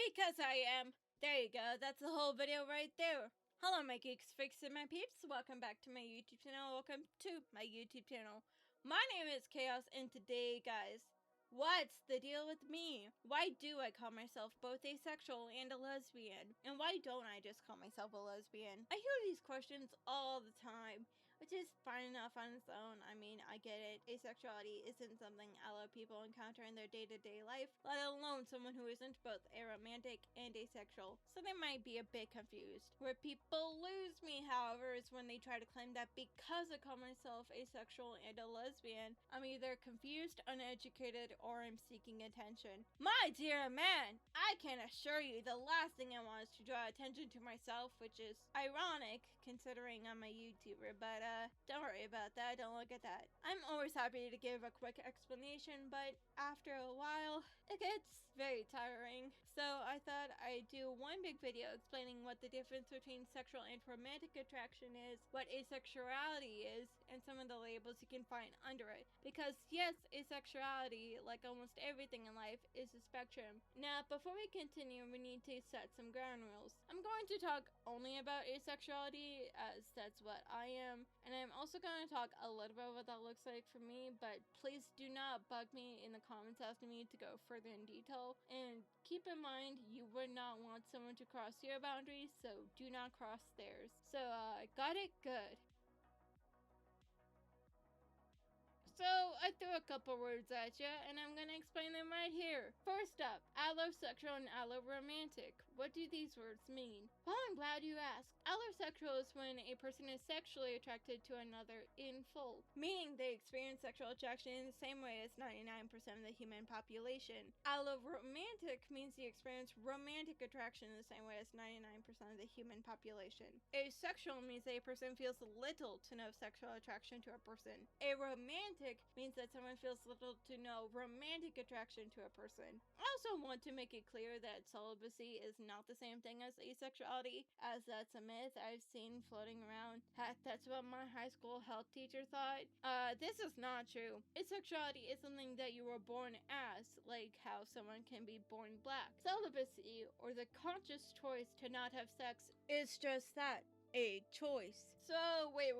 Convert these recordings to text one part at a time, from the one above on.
Because I am. There you go, that's the whole video right there. Hello my geeks, freaks, and my peeps. Welcome back to my YouTube channel. Welcome to my YouTube channel. My name is Chaos, and today, guys, what's the deal with me? Why do I call myself both asexual and a lesbian? And why don't I just call myself a lesbian? I hear these questions all the time, which is fine enough on its own. I mean, I get it. Asexuality isn't something a lot of people encounter in their day-to-day life, let alone someone who isn't both aromantic and asexual. So they might be a bit confused. Where people lose me, however, is when they try to claim that because I call myself asexual and a lesbian, I'm either confused, uneducated, or I'm seeking attention. My dear man, I can assure you the last thing I want is to draw attention to myself, which is ironic considering I'm a YouTuber, but don't worry about that, don't look at that. I'm always happy to give a quick explanation, but after a while, it gets very tiring. So I thought I'd do one big video explaining what the difference between sexual and romantic attraction is, what asexuality is, and some of the labels you can find under it. Because yes, asexuality, like almost everything in life, is a spectrum. Now, before we continue, we need to set some ground rules. I'm going to talk only about asexuality, as that's what I am, and I'm also going to talk a little bit what that looks like for me, but please do not bug me in the comments asking me to go further in detail, and keep in mind you would not want someone to cross your boundaries, so do not cross theirs. So got it? Good. So, I threw a couple words at you, and I'm gonna explain them right here. First up, allosexual and alloromantic. What do these words mean? Well, I'm glad you asked. Allosexual is when a person is sexually attracted to another in full, meaning they experience sexual attraction in the same way as 99% of the human population. Alloromantic means you experience romantic attraction in the same way as 99% of the human population. Asexual means that a person feels little to no sexual attraction to a person. Aromantic means that someone feels little to no romantic attraction to a person. I also want to make it clear that celibacy is not the same thing as asexuality, as that's a myth I've seen floating around. Heck, that's what my high school health teacher thought. This is not true. Asexuality is something that you were born as, like how someone can be born black. Celibacy, or the conscious choice to not have sex, is just that. A choice. So, wait.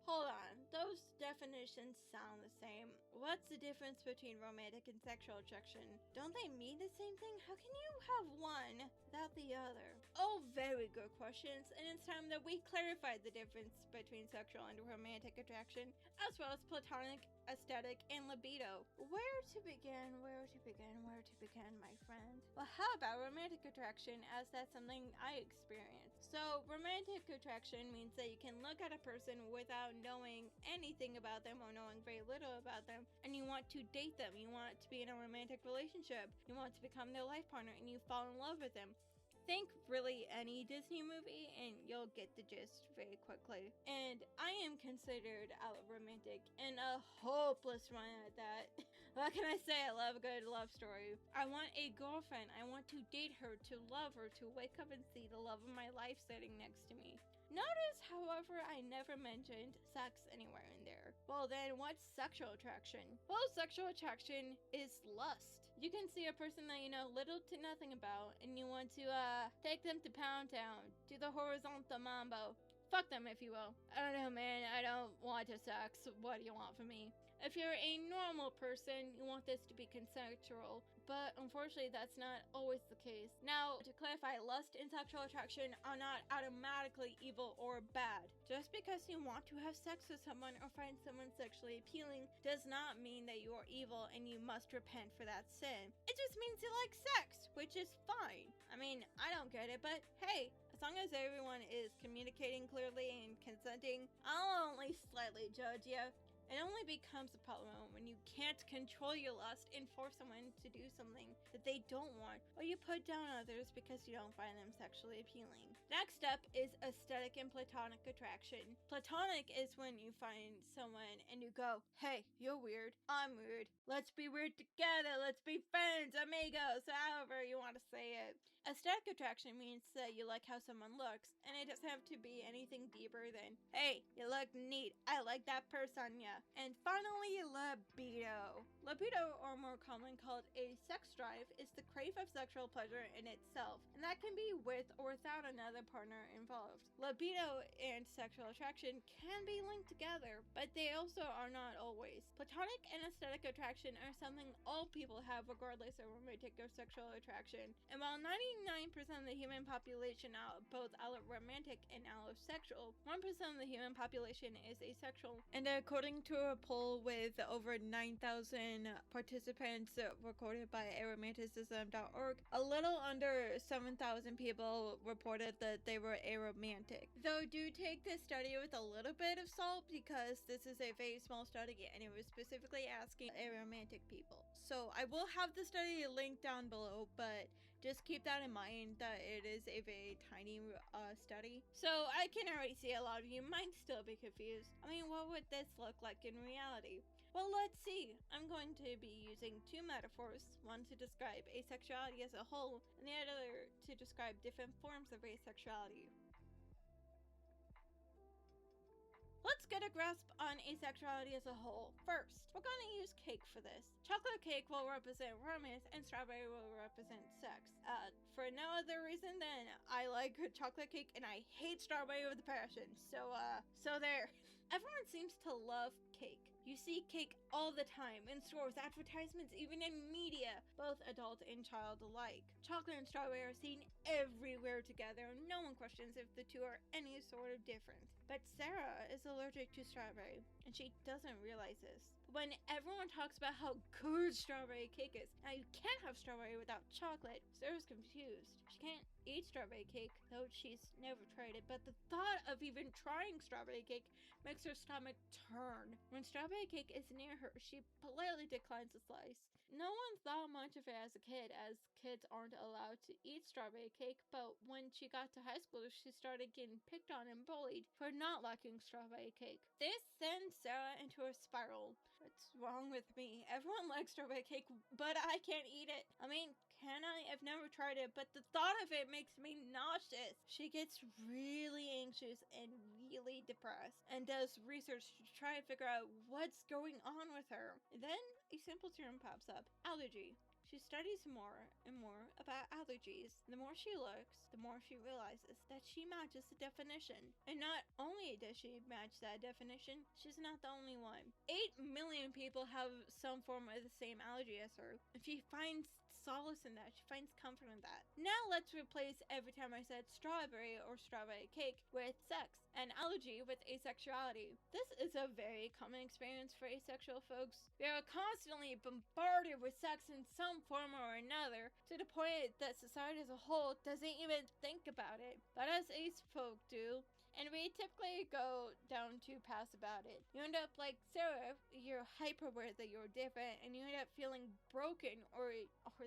Hold on. Those definitions sound the same. What's the difference between romantic and sexual attraction? Don't they mean the same thing? How can you have one without the other? Oh, very good questions, and it's time that we clarify the difference between sexual and romantic attraction, as well as platonic, aesthetic, and libido. Where to begin, my friend? Well, how about romantic attraction, as that's something I experience? So, romantic attraction means that you can look at a person without knowing anything about them or knowing very little about them, and you want to date them, you want to be in a romantic relationship, you want to become their life partner, and you fall in love with them. Think really any Disney movie and you'll get the gist very quickly. And I am considered romantic and a hopeless one at that. What can I say? I love a good love story. I want a girlfriend. I want to date her, to love her, to wake up and see the love of my life sitting next to me. Notice, however, I never mentioned sex anywhere in there. Well then, what's sexual attraction? Well, sexual attraction is lust. You can see a person that you know little to nothing about, and you want to take them to Pound Town, do the horizontal mambo. Fuck them, if you will. I don't know, man, I don't want to sex. What do you want from me? If you're a normal person, you want this to be consensual, but unfortunately that's not always the case. Now, to clarify, lust and sexual attraction are not automatically evil or bad. Just because you want to have sex with someone or find someone sexually appealing does not mean that you are evil and you must repent for that sin. It just means you like sex, which is fine. I mean, I don't get it, but hey, as long as everyone is communicating clearly and consenting, I'll only slightly judge you. It only becomes a problem when you can't control your lust and force someone to do something that they don't want, or you put down others because you don't find them sexually appealing. Next up is aesthetic and platonic attraction. Platonic is when you find someone and you go, hey, you're weird, I'm weird, let's be weird together, let's be friends, amigos, however you want to say it. Aesthetic attraction means that you like how someone looks, and it doesn't have to be anything deeper than, hey, you look neat, I like that purse on ya. And finally, libido. Libido, or more commonly called a sex drive, is the crave of sexual pleasure in itself, and that can be with or without another partner involved. Libido and sexual attraction can be linked together, but they also are not always. Platonic and aesthetic attraction are something all people have regardless of romantic or sexual attraction, and while 99% of the human population are both alloromantic and allosexual, 1% of the human population is asexual. And according to a poll with over 9,000 participants recorded by aromanticism.org, a little under 7,000 people reported that they were aromantic. Though do take this study with a little bit of salt, because this is a very small study and it was specifically asking aromantic people. So I will have the study linked down below, but just keep that in mind that it is a very tiny study. So I can already see a lot of you might still be confused. I mean, what would this look like in reality? Well, let's see. I'm going to be using two metaphors, one to describe asexuality as a whole, and the other to describe different forms of asexuality. Let's get a grasp on asexuality as a whole. First, we're going to use cake for this. Chocolate cake will represent romance and strawberry will represent sex. For no other reason than I like chocolate cake and I hate strawberry with a passion. So there. Everyone seems to love cake. You see cake all the time, in stores, advertisements, even in media, both adult and child alike. Chocolate and strawberry are seen everywhere together, and no one questions if the two are any sort of different. But Sarah is allergic to strawberry, and she doesn't realize this. When everyone talks about how good strawberry cake is, now you can't have strawberry without chocolate, Sarah's confused. She can't eat strawberry cake, though she's never tried it, but the thought of even trying strawberry cake makes her stomach turn. When strawberry cake is near her, she politely declines a slice. No one thought much of it as a kid, as kids aren't allowed to eat strawberry cake, but when she got to high school, she started getting picked on and bullied for not liking strawberry cake. This sends Sarah into a spiral. What's wrong with me? Everyone likes strawberry cake, but I can't eat it. I mean, can I? I've never tried it, but the thought of it makes me nauseous. She gets really anxious and really depressed and does research to try and figure out what's going on with her. Then a simple term pops up: allergy. She studies more and more about allergies. The more she looks, the more she realizes that she matches the definition. And not only does she match that definition, she's not the only one. 8 million people have some form of the same allergy as her. And she finds solace in that. She finds comfort in that. Now let's replace every time I said strawberry or strawberry cake with sex, and allergy with asexuality. This is a very common experience for asexual folks. We are constantly bombarded with sex in some form or another, to the point that society as a whole doesn't even think about it. But us ace folk do, and we typically go down two paths about it. You end up like Sarah, you're hyper aware that you're different, and you end up feeling broken or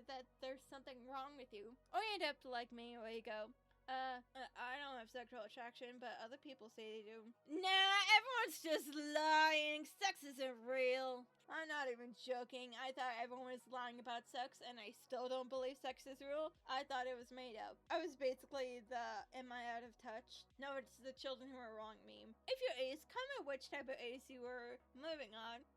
that there's something wrong with you. Or you end up like me, where you go, I don't have sexual attraction, but other people say they do. Nah, everyone's just lying. Sex isn't real. I'm not even joking. I thought everyone was lying about sex, and I still don't believe sex is real. I thought it was made up. I was basically the "am I out of touch? No, it's the children who are wrong" meme. If you're ace, comment which type of ace you were. Moving on.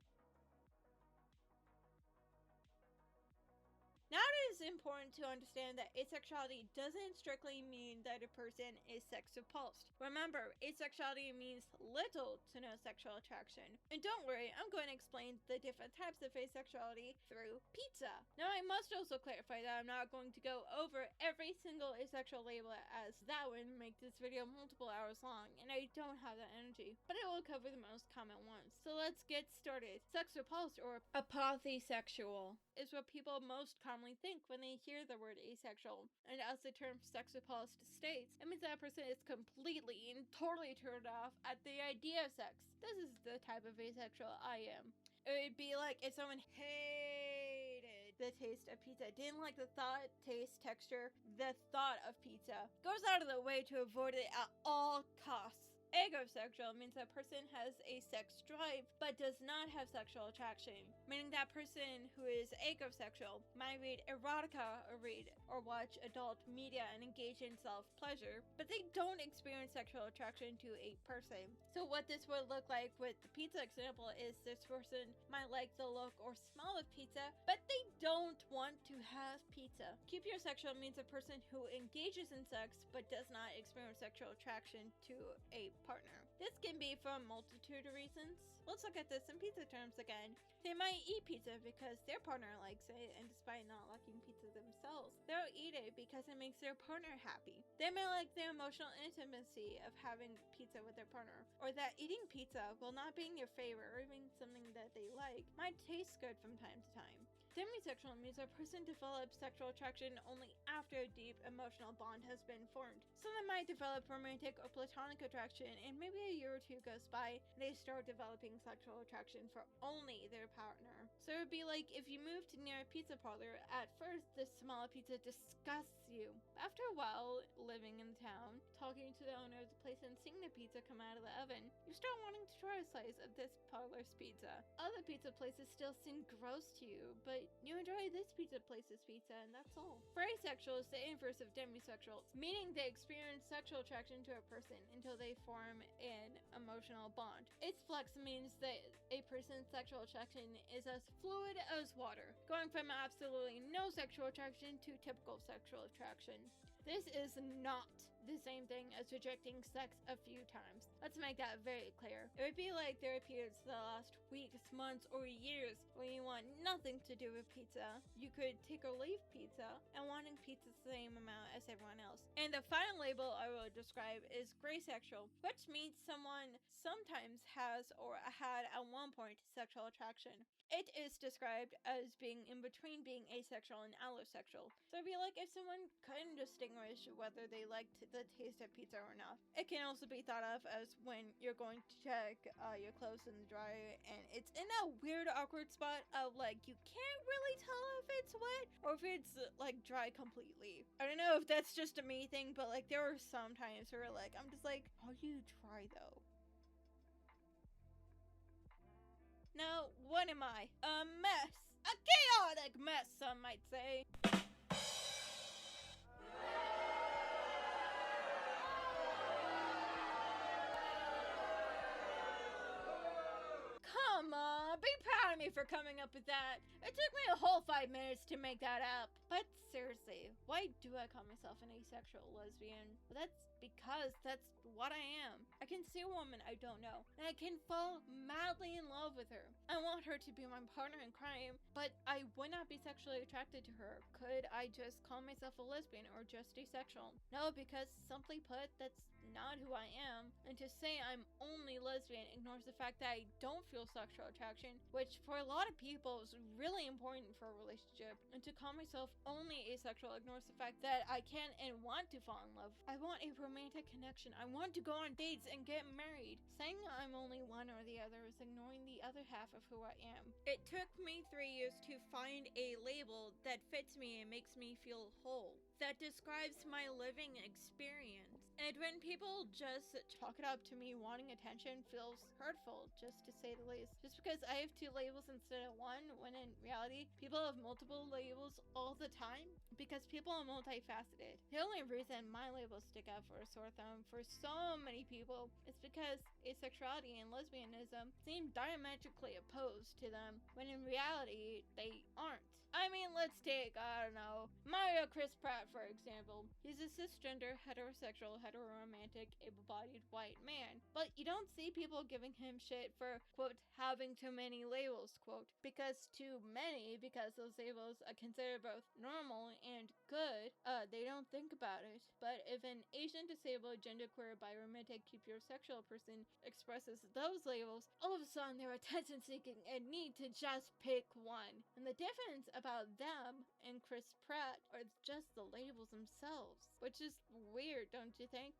Now it is important to understand that asexuality doesn't strictly mean that a person is sex repulsed. Remember, asexuality means little to no sexual attraction. And don't worry, I'm going to explain the different types of asexuality through pizza. Now I must also clarify that I'm not going to go over every single asexual label, as that would make this video multiple hours long, and I don't have that energy. But I will cover the most common ones. So let's get started. Sex repulsed, or apothesexual, is what people most commonly think when they hear the word asexual. And as the term sex repulsed states, it means that a person is completely and totally turned off at the idea of sex. This is the type of asexual I am. It would be like if someone hated the taste of pizza, didn't like the thought, taste, texture, the thought of pizza, goes out of the way to avoid it at all costs. Agosexual means that person has a sex drive but does not have sexual attraction, meaning that person who is agosexual might read erotica or watch adult media and engage in self-pleasure, but they don't experience sexual attraction to a person. So what this would look like with the pizza example is this person might like the look or smell of pizza, but they don't want to have pizza. Cupiosexual means a person who engages in sex but does not experience sexual attraction to a partner. This can be for a multitude of reasons. Let's look at this in pizza terms again. They might eat pizza because their partner likes it, and despite not liking pizza themselves, they'll eat it because it makes their partner happy. They may like the emotional intimacy of having pizza with their partner, or that eating pizza, while not being their favorite or even something that they like, might taste good from time to time. Demisexual means a person develops sexual attraction only after a deep emotional bond has been formed. So they might develop romantic or platonic attraction, and maybe a year or two goes by, and they start developing sexual attraction for only their partner. So it would be like if you moved near a pizza parlor, at first the smell of pizza disgusts you. After a while, living in town, talking to the owner of the place and seeing the pizza come out of the oven, you start wanting to try a slice of this parlor's pizza. Other pizza places still seem gross to you, but you enjoy this pizza place's pizza, and that's all. For asexual is the inverse of demisexual, meaning they experience sexual attraction to a person until they form an emotional bond. Its flex means that a person's sexual attraction is as fluid as water, going from absolutely no sexual attraction to typical sexual attraction. This is not the same thing as rejecting sex a few times. Let's make that very clear. It would be like there are periods that last weeks, months, or years when you want nothing to do with pizza. You could take or leave pizza and wanting pizza the same amount as everyone else. And the final label I will describe is graysexual, which means someone sometimes has or had at one point sexual attraction. It is described as being in between being asexual and allosexual. So it'd be like if someone couldn't distinguish whether they liked the taste of pizza or not. It can also be thought of as when you're going to check your clothes in the dryer and it's in that weird awkward spot of like you can't really tell if it's wet or if it's like dry completely. I don't know if that's just a me thing, but like there are some times where like I'm just like, are you dry though? Now, what am I? A mess. A chaotic mess, some might say. Come on, be proud of me for coming up with that. It took me a whole 5 minutes to make that up. But seriously, why do I call myself an asexual lesbian? Well, that's because that's what I am. I can see a woman I don't know, and I can fall madly in love with her. I want her to be my partner in crime, but I would not be sexually attracted to her. Could I just call myself a lesbian or just asexual? No, because simply put, that's not who I am. And to say I'm only lesbian ignores the fact that I don't feel sexual attraction, which for a lot of people is really important for a relationship. And to call myself only asexual ignores the fact that I can and want to fall in love. I want a romantic connection. I want to go on dates and get married. Saying I'm only one or the other is ignoring the other half of who I am. It took me 3 years to find a label that fits me and makes me feel whole, that describes my living experience. And when people just chalk it up to me wanting attention feels hurtful, just to say the least. Just because I have 2 labels instead of 1, when in reality, people have multiple labels all the time, because people are multifaceted. The only reason my labels stick out for a sore thumb for so many people is because asexuality and lesbianism seem diametrically opposed to them, when in reality, they aren't. I mean, let's take, I don't know, Mario Chris Pratt, for example. He's a cisgender, heterosexual, heteroromantic, able-bodied white man. But you don't see people giving him shit for, quote, having too many labels, quote, because too many, because those labels are considered both normal and good, they don't think about it. But if an Asian, disabled, genderqueer, biromantic, cupiosexual person expresses those labels, all of a sudden they're attention-seeking and need to just pick one. And the difference about them and Chris Pratt are just the labels themselves, which is weird, don't you think?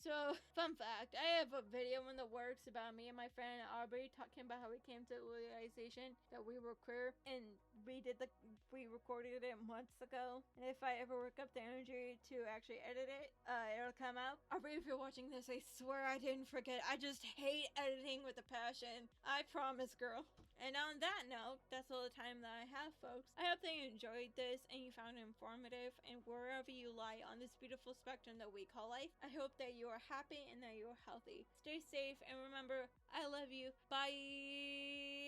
So, fun fact, I have a video in the works about me and my friend Aubrey talking about how we came to the realization that we were queer, and we recorded it months ago. And if I ever work up the energy to actually edit it, it'll come out. Aubrey, if you're watching this, I swear I didn't forget. I just hate editing with a passion. I promise, girl. And on that note, that's all the time that I have, folks. I hope that you enjoyed this and you found it informative, and wherever you lie on this beautiful spectrum that we call life, I hope that you are happy and that you are healthy. Stay safe, and remember, I love you. Bye!